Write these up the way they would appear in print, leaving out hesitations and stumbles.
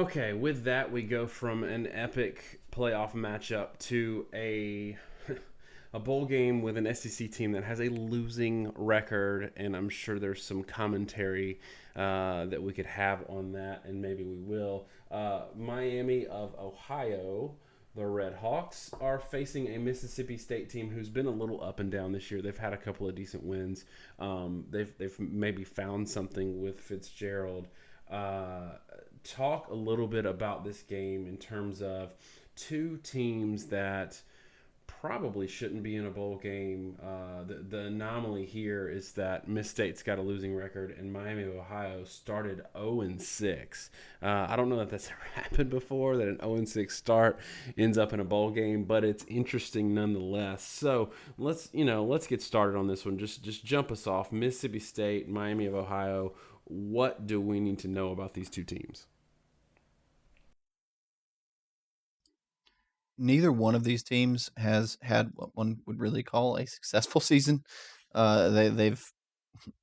Okay, with that, we go from an epic playoff matchup to a bowl game with an SEC team that has a losing record, and I'm sure there's some commentary that we could have on that, and maybe we will. Miami of Ohio, the Redhawks, are facing a Mississippi State team who's been a little up and down this year. They've had a couple of decent wins. They've maybe found something with Fitzgerald. Uh, Talk a little bit about this game in terms of two teams that probably shouldn't be in a bowl game. The anomaly here is that Miss State's got a losing record, and Miami of Ohio started 0-6. I don't know that that's ever happened before, that an 0-6 start ends up in a bowl game, but it's interesting nonetheless. So let's get started on this one. Just jump us off. Mississippi State, Miami of Ohio. What do we need to know about these two teams? Neither one of these teams has had what one would really call a successful season. They've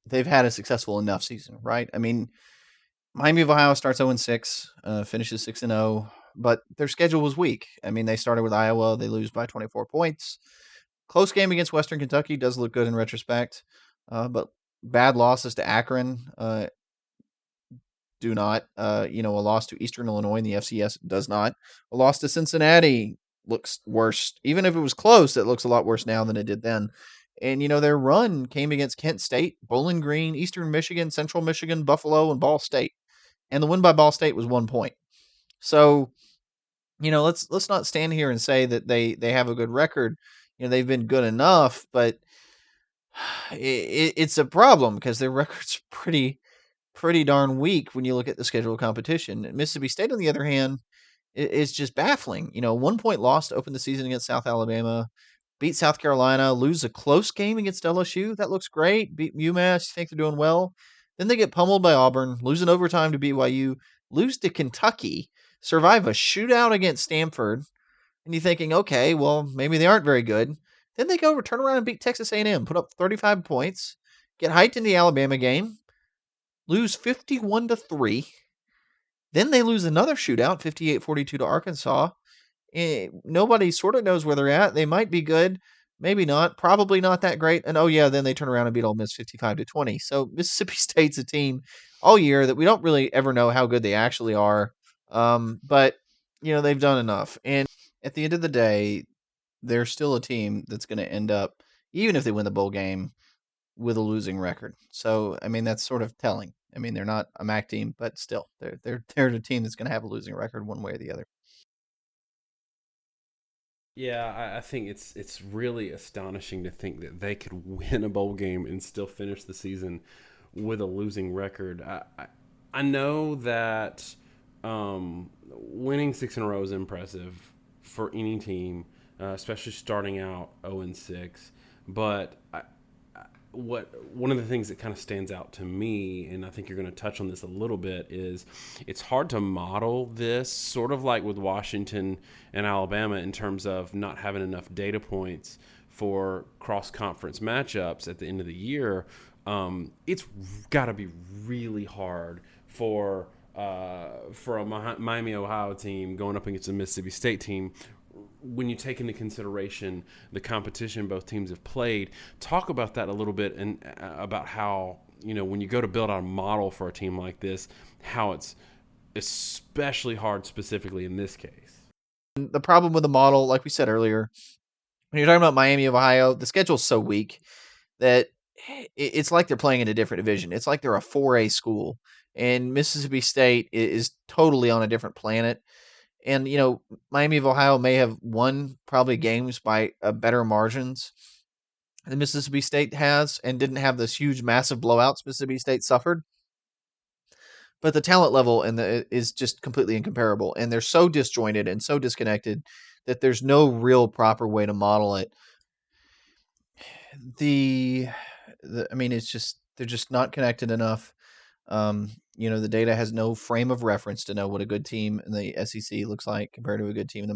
had a successful enough season, right? I mean, Miami of Ohio starts 0-6, finishes 6-0, but their schedule was weak. I mean, they started with Iowa, they lose by 24 points. Close game against Western Kentucky does look good in retrospect, but bad losses to Akron do not. A loss to Eastern Illinois in the FCS does not. A loss to Cincinnati looks worse. Even if it was close, it looks a lot worse now than it did then. And, their run came against Kent State, Bowling Green, Eastern Michigan, Central Michigan, Buffalo, and Ball State. And the win by Ball State was 1 point. So, let's not stand here and say that they have a good record. They've been good enough, but it's a problem because their record's pretty darn weak when you look at the schedule of competition. Mississippi State, on the other hand, is just baffling. 1 point loss to open the season against South Alabama, beat South Carolina, lose a close game against LSU. That looks great. Beat UMass. You think they're doing well. Then they get pummeled by Auburn, lose in overtime to BYU, lose to Kentucky, survive a shootout against Stanford, and you're thinking, okay, well, maybe they aren't very good. Then they go turn around and beat Texas A&M, put up 35 points, get hyped in the Alabama game, lose 51-3. Then they lose another shootout, 58-42 to Arkansas. Nobody sort of knows where they're at. They might be good, maybe not, probably not that great. And oh yeah, then they turn around and beat Ole Miss 55-20. So Mississippi State's a team all year that we don't really ever know how good they actually are. But they've done enough. And at the end of the day, they're still a team that's going to end up, even if they win the bowl game, with a losing record. So I mean that's sort of telling. I mean they're not a MAC team, but still they're a team that's going to have a losing record one way or the other. Yeah, I think it's really astonishing to think that they could win a bowl game and still finish the season with a losing record. I know that winning six in a row is impressive for any team, especially starting out 0-6. But what one of the things that kind of stands out to me, and I think you're going to touch on this a little bit, is it's hard to model this, sort of like with Washington and Alabama, in terms of not having enough data points for cross conference matchups at the end of the year. It's got to be really hard for a Miami, Ohio team going up against a Mississippi State team when you take into consideration the competition both teams have played. Talk about that a little bit, and about how, when you go to build out a model for a team like this, how it's especially hard specifically in this case. The problem with the model, like we said earlier, when you're talking about Miami of Ohio, the schedule's so weak that it's like they're playing in a different division. It's like they're a 4A school, and Mississippi State is totally on a different planet. And Miami of Ohio may have won probably games by better margins than Mississippi State has, and didn't have this huge, massive blowouts Mississippi State suffered. But the talent level is just completely incomparable, and they're so disjointed and so disconnected that there's no real proper way to model it. The, I mean, it's just they're just not connected enough. The data has no frame of reference to know what a good team in the SEC looks like compared to a good team in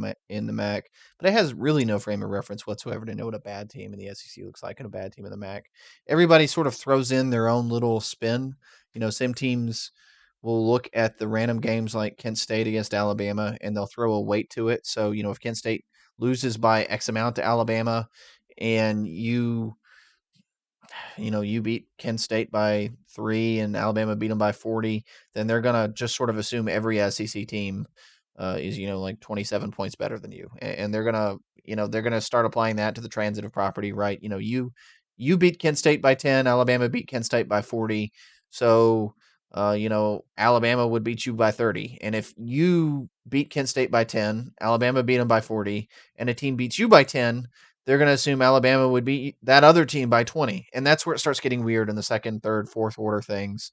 the MAC, but it has really no frame of reference whatsoever to know what a bad team in the SEC looks like and a bad team in the MAC. Everybody sort of throws in their own little spin. Same teams will look at the random games like Kent State against Alabama, and they'll throw a weight to it. So, if Kent State loses by X amount to Alabama, and you beat Kent State by 3 and Alabama beat them by 40, then they're gonna just sort of assume every SEC team is like 27 points better than you, and they're gonna start applying that to the transitive property, right? You beat Kent State by 10, Alabama beat Kent State by 40, so Alabama would beat you by 30, and if you beat Kent State by 10, Alabama beat them by 40, and a team beats you by 10, they're going to assume Alabama would beat that other team by 20. And that's where it starts getting weird in the second, third, fourth order things.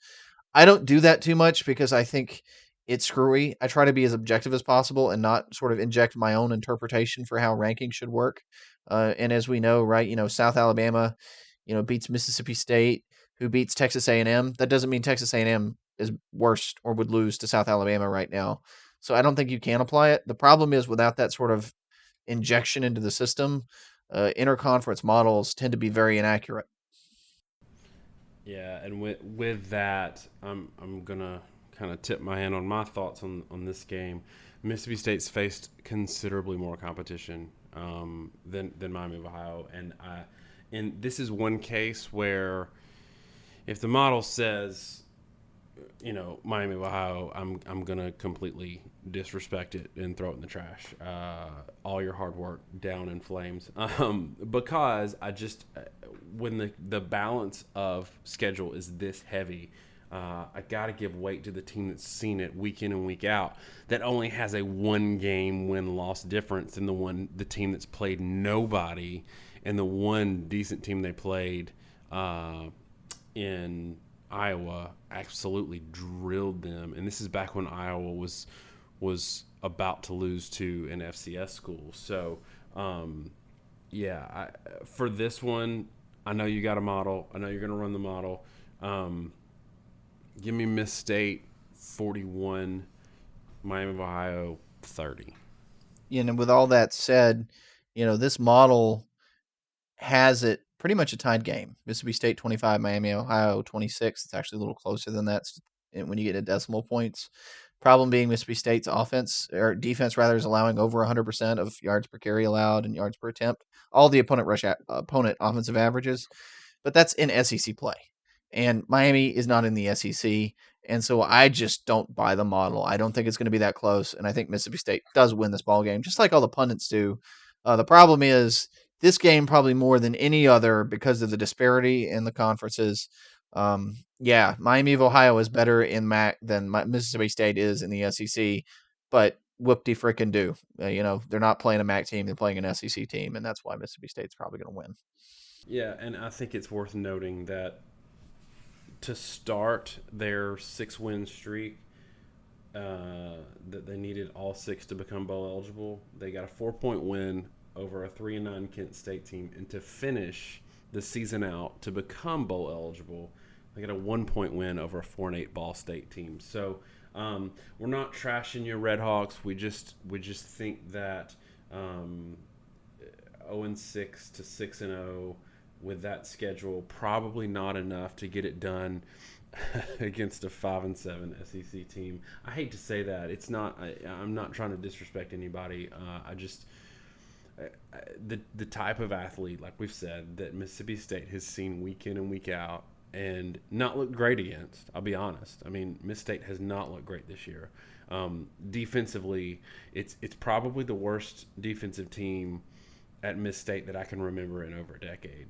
I don't do that too much because I think it's screwy. I try to be as objective as possible and not sort of inject my own interpretation for how ranking should work. And as we know, right, South Alabama, beats Mississippi State, who beats Texas A&M. That doesn't mean Texas A&M is worse or would lose to South Alabama right now. So I don't think you can apply it. The problem is without that sort of injection into the system, interconference models tend to be very inaccurate. Yeah, and with that, I'm gonna kind of tip my hand on my thoughts on this game. Mississippi State's faced considerably more competition than Miami of Ohio, and this is one case where if the model says Miami of Ohio, I'm gonna completely disrespect it and throw it in the trash. All your hard work down in flames. Because I just when the balance of schedule is this heavy, I got to give weight to the team that's seen it week in and week out. That only has a 1 game win loss difference than the team that's played nobody, and the one decent team they played in Iowa absolutely drilled them, and this is back when Iowa was about to lose to an FCS school. So, for this one, I know you got a model. I know you're going to run the model. Give me Miss State 41, Miami of Ohio 30. And with all that said, this model has it pretty much a tied game. Mississippi State 25, Miami, Ohio 26. It's actually a little closer than that when you get to decimal points. Problem being Mississippi State's offense or defense rather is allowing over 100% of yards per carry allowed and yards per attempt. All the opponent offensive averages, but that's in SEC play. And Miami is not in the SEC, and so I just don't buy the model. I don't think it's going to be that close, and I think Mississippi State does win this ball game, just like all the pundits do. The problem is this game probably more than any other because of the disparity in the conferences. Miami of Ohio is better in MAC than Mississippi State is in the SEC, but whoop-de frickin' do. They're not playing a MAC team; they're playing an SEC team, and that's why Mississippi State's probably going to win. Yeah, and I think it's worth noting that to start their 6-win streak, that they needed all 6 to become bowl eligible. They got a 4-point win over a 3-9 Kent State team, and to finish the season out to become bowl eligible, they got a 1-point win over a 4-8 Ball State team. So we're not trashing your Redhawks. We just think that 0-6 to 6-0 with that schedule probably not enough to get it done against a 5-7 SEC team. I hate to say that. It's not. I'm not trying to disrespect anybody. The type of athlete, like we've said, that Mississippi State has seen week in and week out and not looked great against. I'll be honest. I mean, Miss State has not looked great this year. Defensively, it's probably the worst defensive team at Miss State that I can remember in over a decade.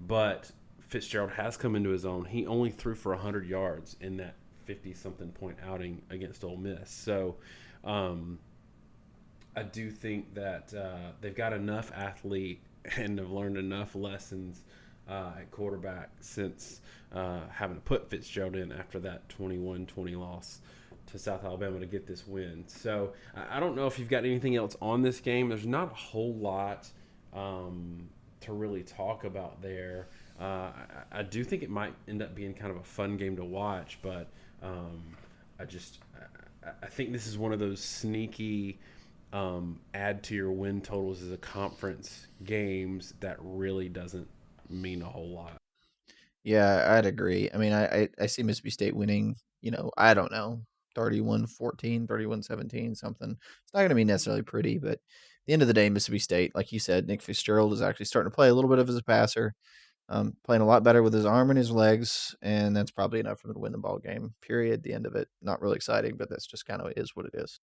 But Fitzgerald has come into his own. He only threw for 100 yards in that 50-something point outing against Ole Miss. So I do think that they've got enough athlete and have learned enough lessons at quarterback since having to put Fitzgerald in after that 21-20 loss to South Alabama to get this win. So I don't know if you've got anything else on this game. There's not a whole lot to really talk about there. I do think it might end up being kind of a fun game to watch, but I think this is one of those sneaky add to your win totals as a conference games that really doesn't mean a whole lot. Yeah, I'd agree. I mean, I see Mississippi State winning, I don't know, 31-14, 31-17, something. It's not going to be necessarily pretty, but at the end of the day, Mississippi State, like you said, Nick Fitzgerald is actually starting to play a little bit of as a passer, playing a lot better with his arm and his legs, and that's probably enough for them to win the ball game. Period. The end of it. Not really exciting, but that's just kind of is what it is.